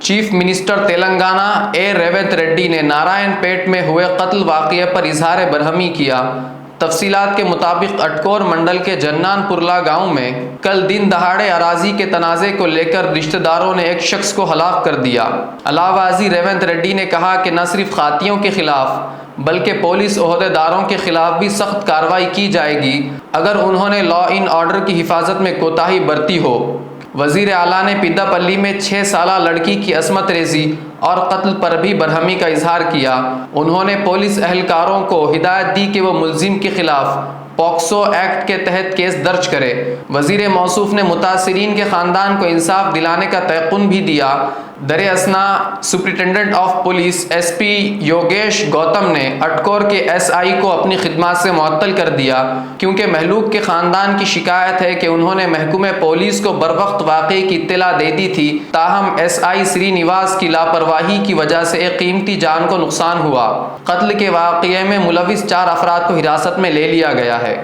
Chief minister Telangana اے ریونت ریڈی نے نارائن پیٹ میں ہوئے قتل واقعے پر اظہار برہمی کیا۔ تفصیلات کے مطابق اٹکور منڈل کے جنان پورلا گاؤں میں کل دن دہاڑے اراضی کے تنازع کو لے کر رشتہ داروں نے ایک شخص کو ہلاک کر دیا۔ علاوہ ازیں ریونت ریڈی نے کہا کہ نہ صرف قاتلوں کے خلاف بلکہ پولیس عہدیداروں کے خلاف بھی سخت کارروائی کی جائے گی اگر انہوں نے لا اینڈ آرڈر کی حفاظت میں کوتاہی برتی ہو۔ وزیر اعلیٰ نے پیدا پلی میں 6 سالہ لڑکی کی عصمت ریزی اور قتل پر بھی برہمی کا اظہار کیا۔ انہوں نے پولیس اہلکاروں کو ہدایت دی کہ وہ ملزم کے خلاف پوکسو ایکٹ کے تحت کیس درج کرے۔ وزیر موصوف نے متاثرین کے خاندان کو انصاف دلانے کا تیقن بھی دیا۔ درِ اثنا superintendent of police S P Yogesh Gautam نے اٹکور کے ایس آئی کو اپنی خدمات سے معطل کر دیا کیونکہ مہلوک کے خاندان کی شکایت ہے کہ انہوں نے محکمہ پولیس کو بروقت واقعے کی اطلاع دے دی تھی، تاہم ایس آئی سری نواس کی لاپرواہی کی وجہ سے ایک قیمتی جان کو نقصان ہوا۔ قتل کے واقعے میں ملوث 4 افراد کو حراست میں لے لیا گیا ہے۔